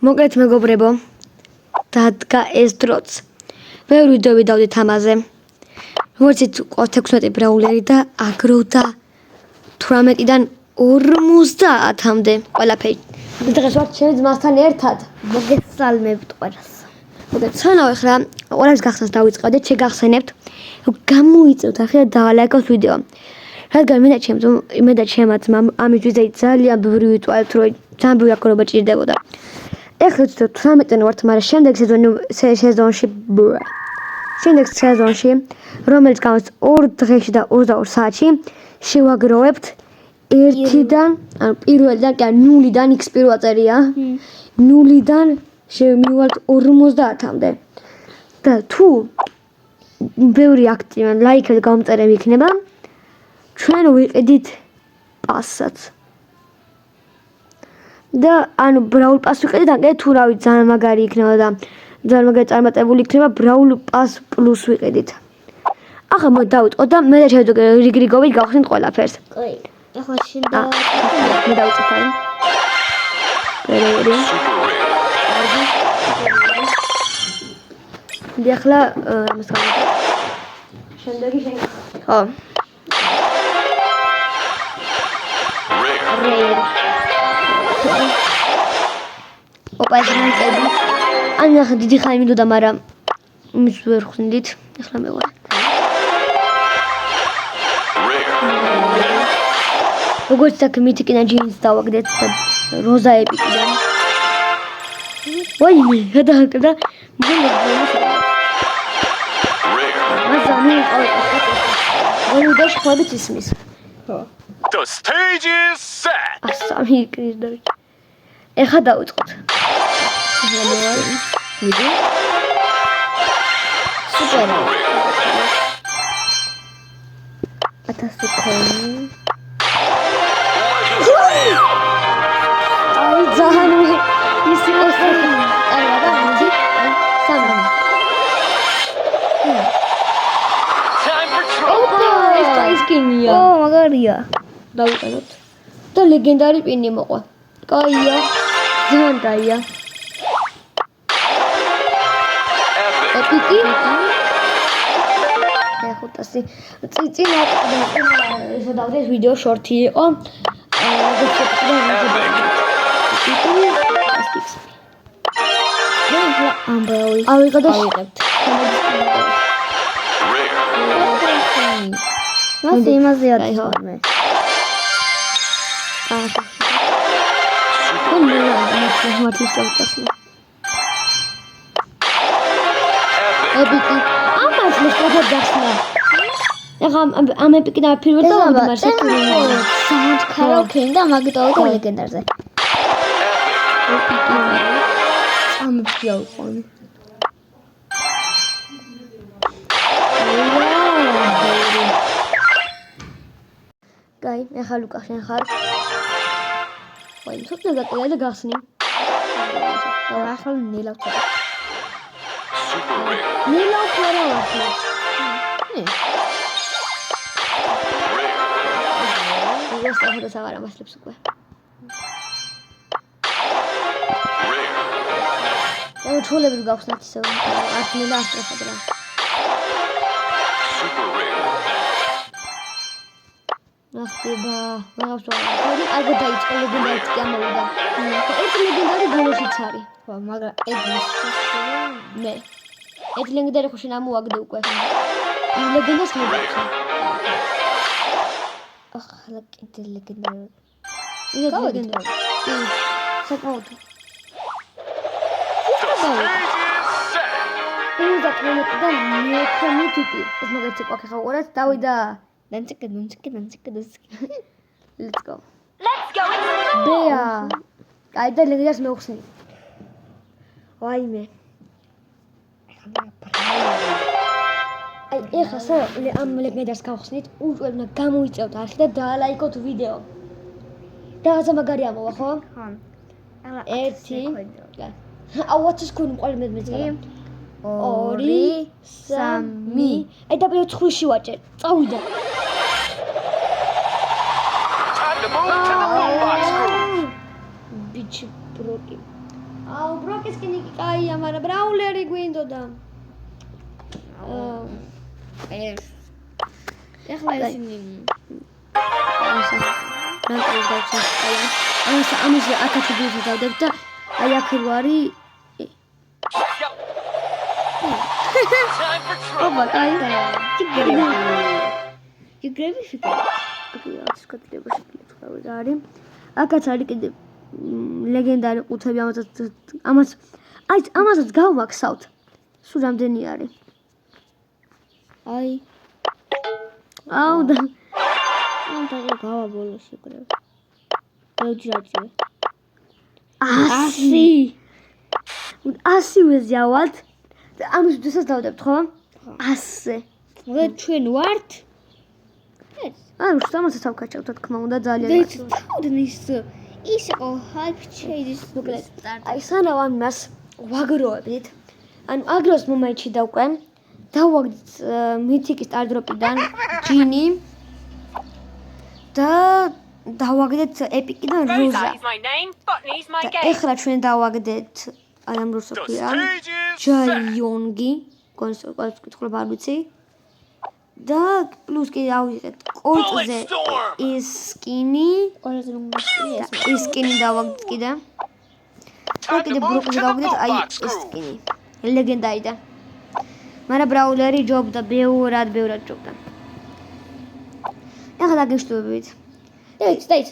მოკლედ მეგობრებო, დადგა ეს დროც. ბევრი ვიდეო ვიდავდით ამაზე. როგორც იცით, 16 ბრაულერი და აგროვდა 18-დან 50-მდე ყველაფერი. დღეს ვართ ჩემი ძმასთან ერთად. მოგესალმებთ ყველას. მოკლედ სანავე ხლა ყველას გახსნას დავიწყებდეთ, შეგახსენებთ, რომ გამოიწევთ ახლა და დაალაიქოთ ვიდეო. რადგან მე და ჩემმა ძმამ ამისთვის ძალიან ბევრი ვიტყვალეთ, რომ ძალიან ბევრი აკრობა ჭირდებოდა. ეხლა ვთქვით 18-დან ვართ, მაგრამ შემდეგ სეზონში, რომელიც გამოდის 2 დღეში და 22 საათში, შევაგროვებთ 1-დან, ანუ პირველიდან, კი ანუ 0-დან x პირველ წერია, 0-დან შევმივალთ 50-მდე. და თუ ბევრი აქტივი ლაიქები გამომწერები იქნება, ჩვენ ვიყიდით პასსაც. და ანუ ბრაულ პას ვიყიდით, ან კიდე თუ რავი ძალიან მაგარი იქნება და ძალიან მაგარი წარმატებული იქნება, ბრაულ პას პლუს ვიყიდით. ახლა მოდი დავიწყოთ და მე და შევდო რიგრიგობით გავხსნით ყველაფერს. კი. ახლა შინდა მე დავიწყებ არის. პერიოდი. და ახლა ამას გავაკეთებ. შემდეგი შენ. ხო. ოპა ზანწები. ან ახლა დიდი ხანი მინდოდა, მაგრამ მის ვერ ხსნით. ახლა მე ვარ. როგორც აქ მითიკინა ჯინს დავაგდეთ და როზა ეპიკიდან. ვაიმე, გადააკდა. მაზანი ყავდა ხვდებით ისმის. ხო. The stage is set. ასამი კრიზდა. ეხა დავიწყოთ. ვიდეო. სუპერ. 1000 ქონი. აი ძალიან ისი მოსწრაფი. არა და მოდი. სამი. Time for trouble. ეს კინია. ო, მაგარია. დავიყენოთ. და ლეგენდარი პინი მოყვა. კაია. ძალიან კაია. ეპიკი. ეხუთასი. წინა ესა დავდეს ვიდეო შორტი იყო. ავიღო და ვიღებთ. მას იმაზე აწყობენ. ეპიკი. ამას მოსწრაფად გახსნა. ეხლა ამ ეპიკიდან პირველ და მაგრამ საკურინი. საუნდ კარაოკეი და მაგიტოვი ლეგენდარზე. ეპიკი. ამბია უყონ. კაი, ეხლა ლუკა შენ ხარ. ვაი, ცოტა გატოვა და გახსნი. და ახლა ნილავ ცოტა. ნილავ ხარა ვახლა. ეს ახლა საღარა მასლებს უკვე. და ჩოლები გავხსნათ ისე. არ მინდა ასტრაფად რა. ნახტება, ვაღავს ვარ. აგო დაიწყო ლეგენდარი კი ამოვიდა. ეს ლეგენდარი გოლოშიც არის. ხო, მაგრამ ეგის მე. ეს ლეგენდარი ხო შენ ამოვაგდე უკვე. ლეგენდას მოგახსნა. ახლა კიდე ლეგენდარი. ის ლეგენდარი. კი. საკმაოდ. და და მეოთხე მითიკი. ეს მაგაც იყო ხა უყურეთ, დავიდა. Let's go. ბეა. აი და ლეგენდარს მეუხსნი. ვაიმე. აი ეხლა ამ ლეგენდარს გავხსნით, უჭველ უნდა გამოიწევთ არხი და დაალაიქოთ ვიდეო. რაღაცა მაგარი ამოვა, ხო? ხო. 1 აუ ვაცის ქონი მყოლი მეძღება. 2 3 აი და პირველ ცხრილში ვაჭერ. წავიდა. Time to move to the robot screw. Bitch broke. აუ ბროკის სკინი კი კაია, მაგრამ ბრაულერი გვინდოდა. ეხლა ისინი რანტის გავცელა. ამის აკაცი დიჟე დავდებ და აი აქ ვარი. Time for trouble. ობა, კაი. ჯიგრები ფიქრობ. აქ სკოტლებაში ფიქრობ არის. აკაც არის კიდე ლეგენდარი ყუთები ამასაც გავმაქსავთ. სულ რამდენი არის? აი აუ და ამიტომ გავა ბოლოს იკრებ ეუჯრაჭი 100 ვეზიავად და ამის დღესაც დავდებთ ხო? 100 მოგეთ ჩვენ ვართ ანუ შთამასაც ავკაჩავთ თქმა უნდა ძალიან დეცავდნის ის იყო hype changes მოკლედ აი სანამ ამას ვაგროვებდით ანუ აგროს მომენტში დავყვე დავაგდით მითიკის სტარდროპიდან ჯინი და დავაგდეთ ეპიკიდან როზა Rosa is my name, Botany's my და game. ეხლა ჩვენ დავაგდეთ აი ამ როსო The ქვია stage is set. ჯაიონგი კონსოლს კითხულობ არ ვიცი და პლუს კი ავიღეთ კორტზე ის სკინი ყველაზე რომელი ის სკინი დავაგდით კიდე და კიდე ბროკზე დავაგდით აი ეს სკინი ლეგენდაიდა მაგრამ ბრაულერი ჯობდა ბევრად ჯობდა ეხლა დაგეშტობებით დაიც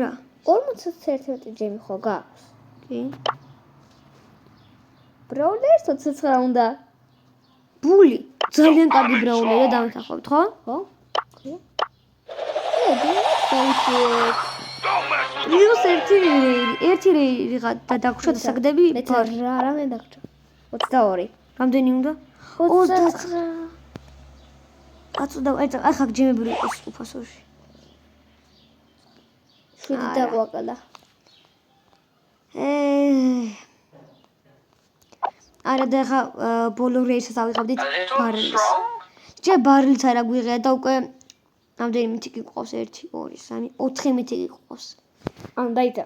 რა 41 ჯემი ხო გაქვს კი ბრაულერს 29 უნდა ბული ძალიან კარგი ბრაულერია დამეთანხმებით ხო ხო დაიწყე პლუს ერთი რიღა და დაგვრჩა და საგდები მეც რა რამდენი დაგვრჩა 22 რამდენი უნდა 29 აწოდა ახლა გჯემები იყოს უფასოში 7 დაგვაკადა არა და ახლა ბოლო რეისს ავიღებდით ბარლის ჯერ ბარლიც არა გვიღია და უკვე რამდენი მითიკი გყავს 1 2 3 4 მითიკი გყავს ან დაიცა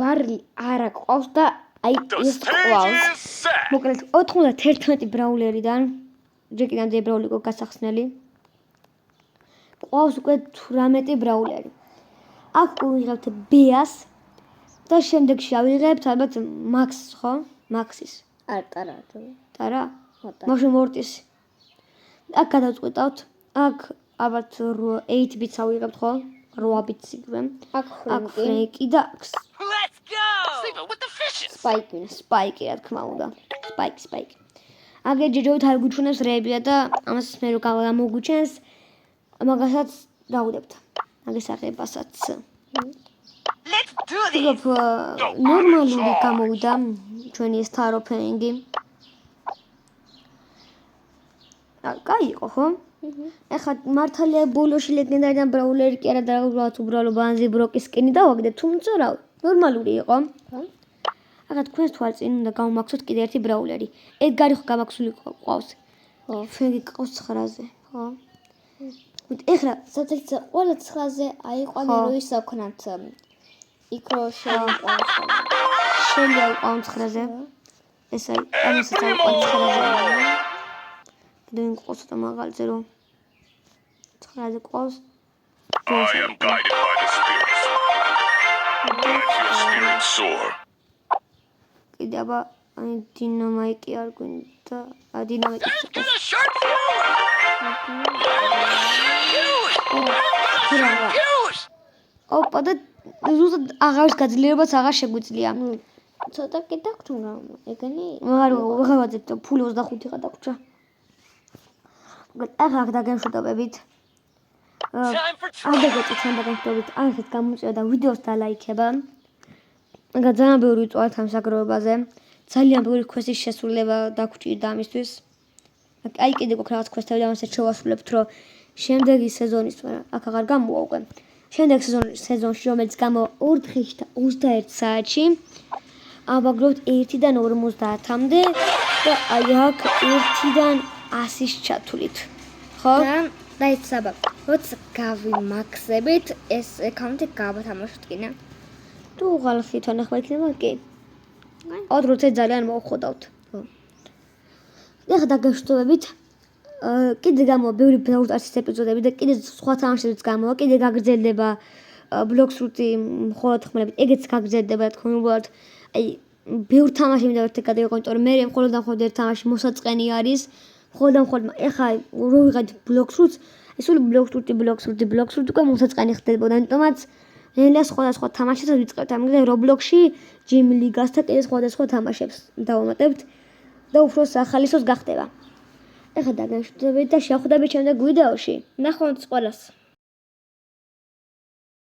ბარლი არა ყავს და აი The ეს stage ყავს is set. მოკლედ 91 ბრაულერიდან ჯერ კიდევ ბრაული იყო გასახსნელი ყავს უკვე 18 ბრაულერი აქ ვიღებთ ბეას და შემდეგში ავიღებთ ალბათ მაქს ხო მაქსის არ ტარა ტარა მოტა მაშინ მორტის აქ გადავწყვეტავთ აქ ალბათ 8 ბიტს ავიღებთ ხო 8 ბიტს იგვე აქ აქ ფრეკი და Let's go! Sleeping with the fishes. სპაიკი რა თქმა უნდა სპაიკი აგე ჯეჯობით არ გუჩვენებს რეებია და ამას მე რო გამოგუჩენს მაგასაც დავუდებთ აგესაღებასაც Let's do this! იქ ნორმალური გამოვიდა ჩვენი ეს თაროფენინგი კაი იყო ხო ეხლა მართალია ბოლოში ლეგენდარიდან ბრაულერი კი არა და რაღაც უბრალო ბანზი ბროკის სკინი დავაგდეთ თუმცა რა ნორმალური იყო ახლა თქვენს თვალწინ უნდა გავმაქსოთ კიდე ერთი ბრაულერი ედგარი ხო გამაქსული ყავს ხო ფენგი ყავს 9-ზე ხო ეხლა სადაც ყველა 9-ზე აიყვანე ხო. რო ის აქვთ იქ რო შეიყვანოს შენია უყავ 9-ზე ეს აი ამასაც აიყვან 9-ზე კიდევ ყავს და მაღალზე რომ 9-ზე ყავს I am guided by the spirits. Let your spirit soar. კიდე აბა აი დინამიტი არ გვინდა აი დინამიტი Let's get a sharpshooter. ოპა და ზუსტად აღარის გაძლიერებაც აღარ შეგვიძლია ცოტა კი დაგჭურა ეგენი ვაღარ ვაღავაძებ და ფული 25-ға დაგვრჩა ახლა დაგემშვიდობებით Time for trouble. აგეგეთ თან დაგემშვიდობებით ახეთ გამოწვია და ვიდეოს დალაიქება მაგა ძალიან ბევრი ვიწვავთ ამ საგროვებაზე ძალიან ბევრი კვესტის შესრულება დაგვრჩირდა ამისთვის აი კიდე გვაქვს რაღაც კვესტები და ამასაც შევასრულებთ რომ შემდეგი სეზონის მაგრამ აქ აღარ გამოვა უკვე შემდეგ სეზონში რომელიც გამოვა 2 დღეში და 21 საათში ავაგროვთ 1-დან 50-მდე და აი აქ 1-დან 100-ის ჩათვლით ხო და დაიცაბა როცა გავიმაქსებით ეს აკაუნტი გავათამაშოთ კინა თუ უღალხი თან ახლა იქნება კი ავთ როცა ძალიან მოუხოდავთ. ეხლა დაგეშტოვებით კიდე გამოვა ბევრი Brawl Stars-ის ეპიზოდები და კიდე სხვა თამაშებიც გამოვა, კიდე გაგრძელდება Blox Fruit-ი მხოლოდ ხმელებით, ეგეც გაგრძელდება რა თქმა უნდა. აი ბევრ თამაში მინდა ერთად გადავიყო, იმიტომ რომ მე მხოლოდ და მხოლოდ ერთ თამაში მოსაწყენი არის. მხოლოდ და მხოლოდ ეხლა რო ვიღეთ Blox Fruit-ს, ეს სულ Blox Fruit უკვე მოსაწყენი ხდებოდა, ამიტომაც ნელა სხვადასხვა თამაშებსაც ვიწყებთ. ამიტომ Roblox-ში Gym League-ას და კიდე სხვადასხვა თამაშებს დავამატებთ და უფრო სახალისოს გახდება. ეხლა დაგეშტოვებით და შევხვდებით შემდეგ ვიდეოში. ნახვამდის ყველას.